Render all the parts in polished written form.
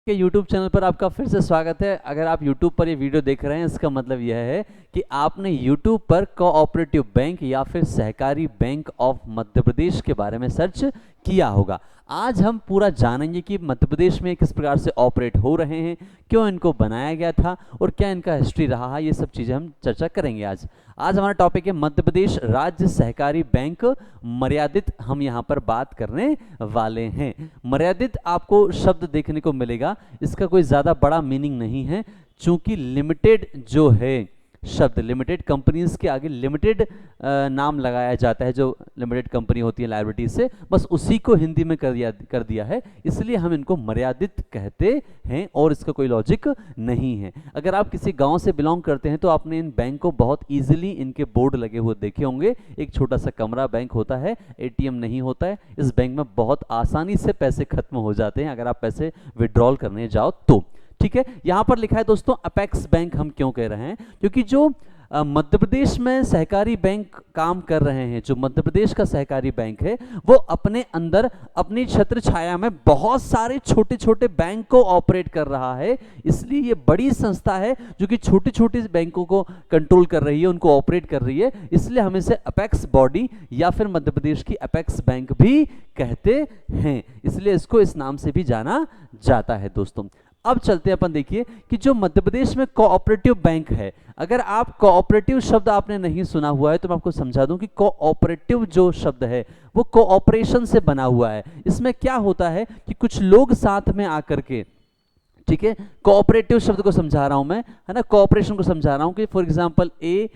के YouTube channel पर आपका फिर से स्वागत है। अगर आप YouTube पर ये वीडियो देख रहे हैं, इसका मतलब यह है कि आपने YouTube पर कोऑपरेटिव बैंक या फिर सहकारी बैंक ऑफ मध्य प्रदेश के बारे में सर्च किया होगा। आज हम पूरा जानेंगे कि मध्य प्रदेश में किस प्रकार से ऑपरेट हो रहे हैं, क्यों इनको बनाया गया था और क्या इनका हिस्ट्री रहा है। ये सब चीज़ें हम चर्चा करेंगे आज हमारा टॉपिक है मध्य प्रदेश राज्य सहकारी बैंक मर्यादित। हम यहाँ पर बात करने वाले हैं। मर्यादित आपको शब्द देखने को मिलेगा, इसका कोई ज़्यादा बड़ा मीनिंग नहीं है, चूंकि लिमिटेड जो है शब्द, लिमिटेड कंपनीज के आगे लिमिटेड नाम लगाया जाता है। जो लिमिटेड कंपनी होती है लायबिलिटी से, बस उसी को हिंदी में कर दिया है, इसलिए हम इनको मर्यादित कहते हैं और इसका कोई लॉजिक नहीं है। अगर आप किसी गांव से बिलोंग करते हैं तो आपने इन बैंक को बहुत इजीली इनके बोर्ड लगे हुए देखे होंगे। एक छोटा सा कमरा बैंक होता है, एटीएम नहीं होता है। इस बैंक में बहुत आसानी से पैसे खत्म हो जाते हैं अगर आप पैसे विड्रॉल करने जाओ तो। ठीक है, यहां पर लिखा है दोस्तों अपेक्स बैंक। हम क्यों कह रहे हैं? क्योंकि जो मध्य प्रदेश में सहकारी बैंक काम कर रहे हैं, जो मध्य प्रदेश का सहकारी बैंक है, वो अपने अंदर अपनी छत्र छाया में बहुत सारे छोटे छोटे बैंक को ऑपरेट कर रहा है। इसलिए ये बड़ी संस्था है जो कि छोटे छोटे बैंकों को कंट्रोल कर रही है, उनको ऑपरेट कर रही है। इसलिए हम इसे अपेक्स बॉडी या फिर मध्य प्रदेश की अपेक्स बैंक भी कहते हैं, इसलिए इसको इस नाम से भी जाना जाता है दोस्तों। अब चलते हैं अपन, देखिए कि जो मध्य प्रदेश में कोऑपरेटिव बैंक है, अगर आप कोऑपरेटिव शब्द आपने नहीं सुना हुआ है तो मैं आपको समझा दूं कि कोऑपरेटिव जो शब्द है वो कोऑपरेशन से बना हुआ है। इसमें क्या होता है कि कुछ लोग साथ में आकर के, ठीक है, कोऑपरेटिव शब्द को समझा रहा हूं मैं, है ना, कोऑपरेशन को समझा रहा हूं कि फॉर एग्जांपल ए,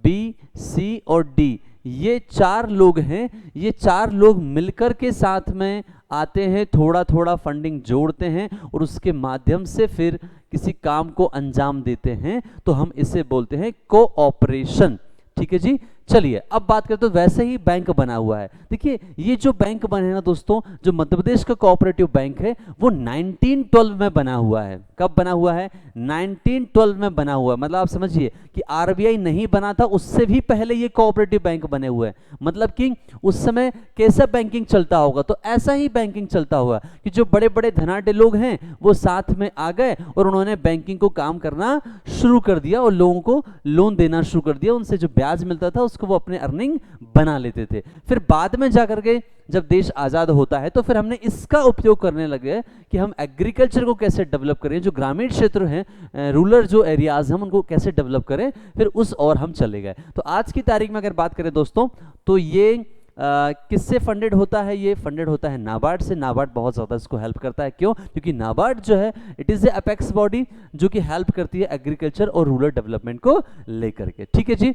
बी, सी और डी, ये चार लोग हैं। ये चार लोग मिलकर के साथ में आते हैं, थोड़ा थोड़ा फंडिंग जोड़ते हैं और उसके माध्यम से फिर किसी काम को अंजाम देते हैं, तो हम इसे बोलते हैं कोऑपरेशन। ठीक है जी, चलिए अब बात करते हैं। तो वैसे ही बैंक बना हुआ है। देखिए ये जो बैंक बने हैं ना दोस्तों, जो मध्य प्रदेश का कोऑपरेटिव बैंक है वो 1912 में बना हुआ है। कब बना हुआ है? 1912 में बना हुआ है। मतलब आप समझिए कि आरबीआई नहीं बना था, उससे भी पहले ये कोऑपरेटिव बैंक बने हुए हैं। मतलब कि उस समय कैसा बैंकिंग चलता होगा? तो ऐसा ही बैंकिंग चलता हुआ कि जो बड़े बड़े धनाढ्य लोग हैं वो साथ में आ गए और उन्होंने बैंकिंग को काम करना शुरू कर दिया और लोगों को लोन देना शुरू कर दिया। उनसे जो ब्याज मिलता था उसको वो अपने अर्निंग बना लेते थे। फिर बाद में जाकर के जब देश आजाद होता है तो फिर हमने इसका उपयोग करने लगे कि हम एग्रीकल्चर को कैसे डेवलप करें, जो ग्रामीण क्षेत्र हैं, रूरल जो एरियाज हम उनको कैसे डेवलप करें, फिर उस और हम चले गए। तो आज की तारीख में अगर बात करें दोस्तों, तो ये किससे फंडेड होता है? ये फंडेड होता है नाबार्ड से। नाबार्ड बहुत ज़्यादा इसको हेल्प करता है। क्यों? क्योंकि नाबार्ड जो है it is a apex body जो कि हेल्प करती है एग्रीकल्चर और रूरल डेवलपमेंट को लेकर के। ठीक है जी,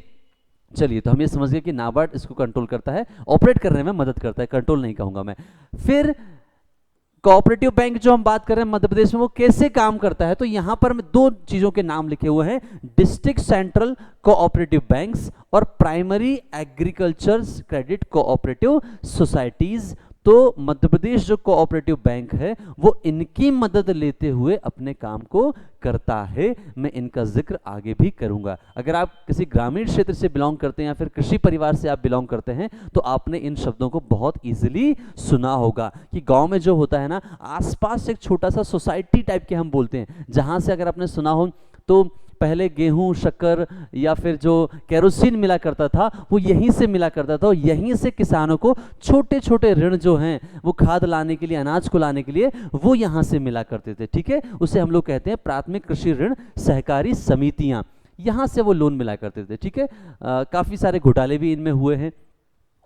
चलिए तो हम ये समझ गए कि नाबार्ड इसको कंट्रोल करता है, ऑपरेट करने में मदद करता है, कंट्रोल नहीं कहूंगा मैं। फिर कोऑपरेटिव बैंक जो हम बात कर रहे हैं मध्य प्रदेश में, वो कैसे काम करता है? तो यहां पर दो चीजों के नाम लिखे हुए हैं, डिस्ट्रिक्ट सेंट्रल कोऑपरेटिव बैंक्स और primary agriculture credit cooperative societies. तो मध्य प्रदेश जो कोऑपरेटिव बैंक है वो इनकी मदद लेते हुए अपने काम को करता है। मैं इनका जिक्र आगे भी करूंगा। अगर आप किसी ग्रामीण क्षेत्र से बिलोंग करते हैं या फिर कृषि परिवार से आप बिलोंग करते हैं तो आपने इन शब्दों को बहुत इजीली सुना होगा कि गांव में जो होता है ना, आसपास एक छोटा सा सोसाइटी टाइप के हम बोलते हैं, जहां से अगर आपने सुना हो तो पहले गेहूं, शक्कर या फिर जो केरोसिन मिला करता था वो यहीं से मिला करता था और यहीं से किसानों को छोटे छोटे ऋण जो हैं वो खाद लाने के लिए, अनाज को लाने के लिए वो यहां से मिला करते थे। ठीक है, उसे हम लोग कहते हैं प्राथमिक कृषि ऋण सहकारी समितियां, यहां से वो लोन मिला करते थे। ठीक है, काफी सारे घोटाले भी इनमें हुए हैं,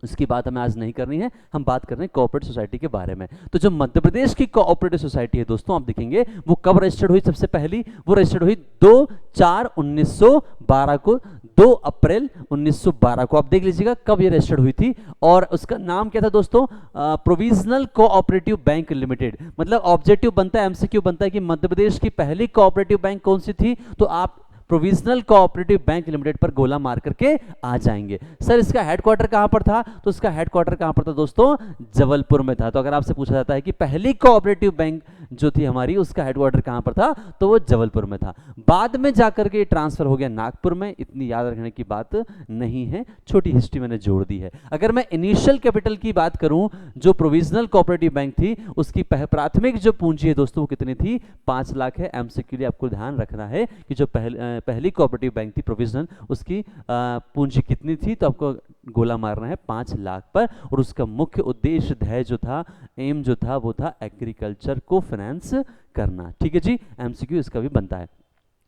उसकी बात हमें आज नहीं करनी है। हम बात कर रहे हैं कोऑपरेटिव सोसाइटी के बारे में। तो जो मध्य प्रदेश की कोऑपरेटिव सोसाइटी है दोस्तों, आप देखेंगे वो कब रजिस्टर्ड हुई? सबसे पहली वो रजिस्टर्ड हुई 2/4/1912 को, 2 अप्रैल 1912 को। आप देख लीजिएगा कब ये रजिस्टर्ड हुई थी। और उसका नाम क्या था दोस्तों? Provisional cooperative bank limited. मतलब ऑब्जेक्टिव बनता है, एमसीक्यू बनता है कि मध्य प्रदेश की पहली कोऑपरेटिव बैंक कौन सी थी? तो आप प्रोविजनल कोऑपरेटिव बैंक लिमिटेड पर गोला मार करके आ जाएंगे। सर इसका हेडक्वार्टर कहां पर था? तो इसका हेडक्वार्टर कहां पर था दोस्तों? जबलपुर में था। तो अगर आपसे पूछा जाता है कि पहली कोऑपरेटिव बैंक जो थी हमारी, उसका हेडक्वार्टर कहाँ पर था, तो वो जबलपुर में था। बाद में जाकर के ट्रांसफर हो गया नागपुर में, इतनी याद रखने की बात नहीं है, छोटी हिस्ट्री मैंने जोड़ दी है। अगर मैं इनिशियल कैपिटल की बात करूं, जो प्रोविजनल कोऑपरेटिव बैंक थी उसकी प्राथमिक जो पूंजी है दोस्तों वो कितनी थी, 5 लाख है। एमसीक्यू लिए आपको ध्यान रखना है कि जो पहली कोऑपरेटिव बैंक थी प्रोविजनल, उसकी पूंजी कितनी थी, तो आपको गोला मारना है 5 लाख पर। और उसका मुख्य उद्देश्य ध्येय जो था, एम जो था, वो था एग्रीकल्चर को फाइनेंस करना। ठीक है जी, एमसीक्यू इसका भी बनता है।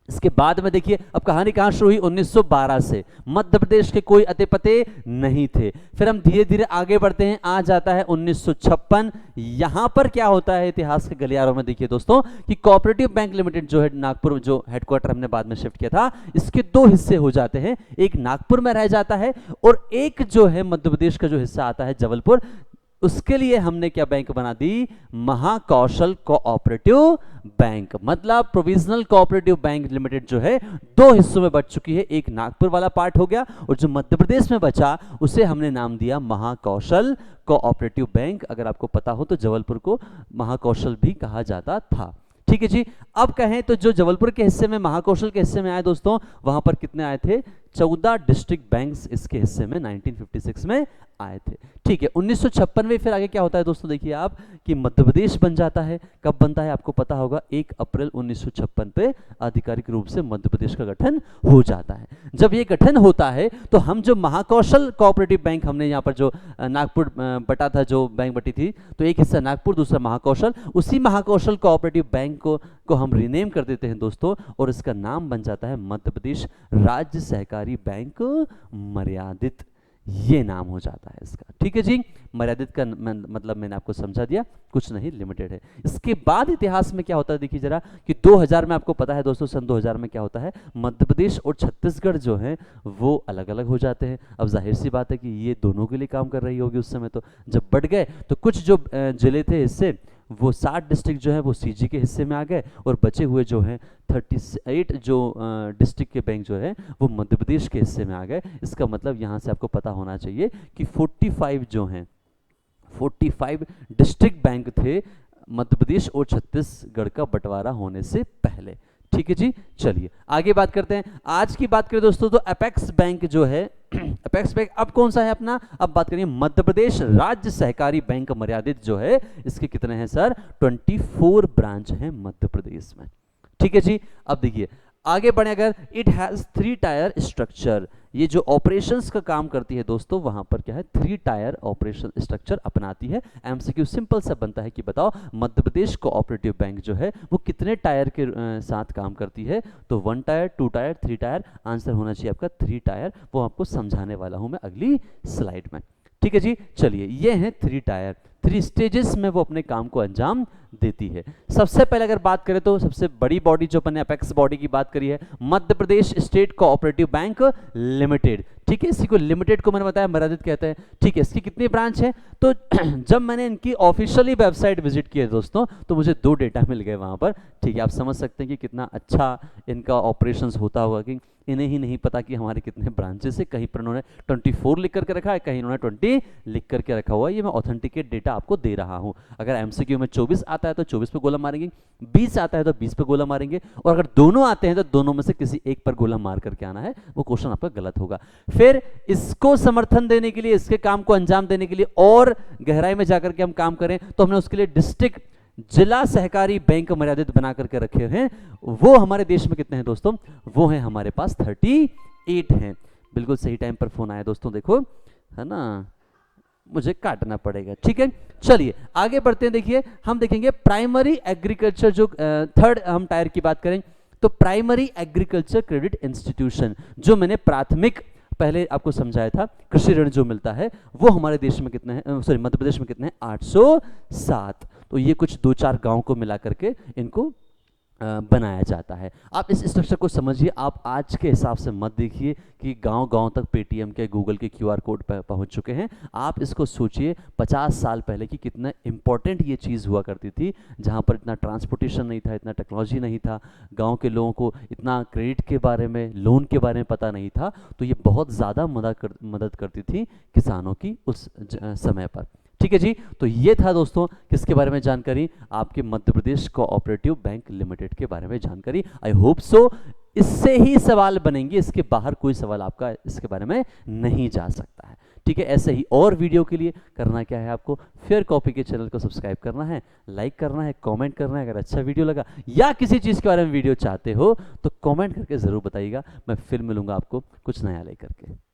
इसके बाद में देखिए अब कहानी कहां शुरू हुई, 1912 से। मध्य प्रदेश के कोई अते पते नहीं थे। फिर हम धीरे धीरे आगे बढ़ते हैं, आ जाता है 1956। यहां पर क्या होता है इतिहास के गलियारों में, देखिए दोस्तों कि कोऑपरेटिव बैंक लिमिटेड जो है नागपुर, जो हेडक्वार्टर हमने बाद में शिफ्ट किया था, इसके 2 हिस्से हो जाते हैं, एक नागपुर में रह जाता है और एक जो है मध्य प्रदेश का जो हिस्सा आता है जबलपुर। उसके लिए हमने क्या बैंक बना दी, महाकौशल कोऑपरेटिव बैंक। मतलब प्रोविजनल कोऑपरेटिव बैंक लिमिटेड जो है 2 हिस्सों में बच चुकी है, एक नागपुर वाला पार्ट हो गया और जो मध्य प्रदेश में बचा उसे हमने नाम दिया महाकौशल कोऑपरेटिव बैंक। अगर आपको पता हो तो जबलपुर को महाकौशल भी कहा जाता था। ठीक है जी, अब कहें तो जो जबलपुर के हिस्से में, महाकौशल के हिस्से में आए दोस्तों, वहां पर कितने आए थे, 14 डिस्ट्रिक्ट बैंक्स इसके हिस्से में 1956 में आए थे। ठीक है, 1956 में फिर आगे क्या होता है दोस्तों, देखिए आप कि मध्य प्रदेश बन जाता है। कब बनता है आपको पता होगा, 1 अप्रैल 1956 पे आधिकारिक रूप से मध्य प्रदेश का गठन हो जाता है। जब ये गठन होता है तो हम जो महाकौशल कोऑपरेटिव बैंक, हमने यहाँ पर जो नागपुर बटा था, जो बैंक बटी थी, तो एक हिस्सा नागपुर, दूसरा महाकौशल, उसी महाकौशल कोऑपरेटिव बैंक को हम रीनेम कर देते हैं दोस्तों, और इसका नाम बन जाता है मध्य प्रदेश राज्य सहकारी बैंक मर्यादित। ये नाम हो जाता है इसका। ठीक है जी, मर्यादित का मतलब मैंने आपको समझा दिया, कुछ नहीं, लिमिटेड है। इसके बाद इतिहास में क्या होता है देखिए जरा, कि 2000 में आपको पता है दोस्तों, सन 2000 में क्या होता है, मध्य प्रदेश और छत्तीसगढ़ जो है वो अलग अलग हो जाते हैं। अब जाहिर सी बात है कि ये दोनों के लिए काम कर रही होगी उस समय। तो जब बढ़ गए तो कुछ जो जिले थे हिस्से, वो 60 डिस्ट्रिक्ट जो है वो सीजी के हिस्से में आ गए, और बचे हुए जो हैं 38 जो डिस्ट्रिक्ट के बैंक जो है वो मध्य प्रदेश के हिस्से में आ गए। इसका मतलब यहाँ से आपको पता होना चाहिए कि 45 जो हैं, 45 डिस्ट्रिक्ट बैंक थे मध्य प्रदेश और छत्तीसगढ़ का बंटवारा होने से पहले। ठीक है जी, चलिए आगे बात करते हैं। आज की बात करें दोस्तों तो अपेक्स बैंक जो है, अपेक्स बैंक अब कौन सा है अपना, अब बात करेंगे मध्य प्रदेश राज्य सहकारी बैंक मर्यादित जो है, इसके कितने हैं सर, 24 ब्रांच हैं मध्य प्रदेश में। ठीक है जी, अब देखिए आगे बढ़े, अगर इट हैज 3 टायर स्ट्रक्चर, ये जो ऑपरेशंस का काम करती है दोस्तों, वहां पर क्या है, 3 टायर ऑपरेशन स्ट्रक्चर अपनाती है। एमसीक्यू सिंपल सा बनता है कि बताओ मध्य प्रदेश कोऑपरेटिव बैंक जो है वो कितने टायर के साथ काम करती है, तो 1 टायर, 2 टायर, 3 टायर, आंसर होना चाहिए आपका 3 टायर। वो आपको समझाने वाला हूं मैं अगली स्लाइड में। ठीक है जी, चलिए ये है 3 टायर, 3 स्टेजेस में वो अपने काम को अंजाम देती है। सबसे पहले अगर बात करें तो सबसे बड़ी बॉडी जो अपने अपेक्स बॉडी की बात करी है, Madhya Pradesh state cooperative bank limited. ठीक है, इसी को लिमिटेड को मैंने बताया मर्यादित कहते हैं। ठीक है, इसकी कितनी ब्रांच है, तो जब मैंने इनकी ऑफिशियली वेबसाइट विजिट की है दोस्तों, तो मुझे 2 डेटा मिल गए वहां पर। ठीक है, आप समझ सकते हैं कि कितना अच्छा इनका ऑपरेशंस होता होगा, कि इन्हें ही नहीं पता कि हमारे कितने ब्रांचेस है। कहीं पर उन्होंने 24 लिख करके रखा है, कहीं उन्होंने 20 लिख करके रखा हुआ है। ये मैं ऑथेंटिकेट डेटा आपको दे रहा हूं। अगर एमसीक्यू में 24 आता है तो 24 पे गोला मारेंगे, 20 आता है तो 20 पे गोला मारेंगे, और अगर दोनों आते हैं तो दोनों में से किसी एक पर गोला मार करके आना है, वो क्वेश्चन आपका गलत होगा। फिर इसको समर्थन देने के लिए, इसके काम को अंजाम देने के लिए और गहराई में जाकर के हम काम करें, तो हमने उसके लिए डिस्ट्रिक्ट जिला सहकारी बैंक मर्यादित बना करके रखे हैं। वो हमारे देश में कितने हैं दोस्तों, वो हैं हमारे पास 38 हैं। बिल्कुल सही टाइम पर फोन आया दोस्तों, देखो है ना, मुझे काटना पड़ेगा। ठीक है, चलिए आगे बढ़ते हैं। देखिए हम देखेंगे प्राइमरी एग्रीकल्चर, जो 3rd हम टायर की बात करें तो प्राइमरी एग्रीकल्चर क्रेडिट इंस्टीट्यूशन, जो मैंने प्राथमिक पहले आपको समझाया था, कृषि ऋण जो मिलता है वो हमारे देश में कितने हैं, सॉरी मध्य प्रदेश में कितने हैं, 807। तो ये कुछ 2-4 गांव को मिला करके इनको बनाया जाता है। आप इस स्ट्रक्चर को समझिए, आप आज के हिसाब से मत देखिए कि गांव-गांव तक पेटीएम के, गूगल के QR कोड पर पहुंच चुके हैं। आप इसको सोचिए 50 साल पहले कि कितना इंपॉर्टेंट ये चीज़ हुआ करती थी, जहां पर इतना ट्रांसपोर्टेशन नहीं था, इतना टेक्नोलॉजी नहीं था, गांव के लोगों को इतना क्रेडिट के बारे में, लोन के बारे में पता नहीं था। तो ये बहुत ज़्यादा मदद करती थी किसानों की उस समय पर। ठीक ठीक है जी, तो ये था दोस्तों किसके बारे में जानकारी, आपके Madhya Pradesh cooperative bank limited के बारे में जानकारी। आई होप सो इससे ही सवाल बनेंगे, इसके बाहर कोई सवाल आपका इसके बारे में नहीं जा सकता है। ठीक है, ऐसे ही और वीडियो के लिए करना क्या है, आपको फेयर कॉपी के चैनल को सब्सक्राइब करना है, लाइक करना है, कमेंट करना है। अगर अच्छा वीडियो लगा या किसी चीज़ के बारे में वीडियो चाहते हो तो कमेंट करके ज़रूर बताइएगा। मैं फिर मिलूंगा आपको कुछ नया लेकर के।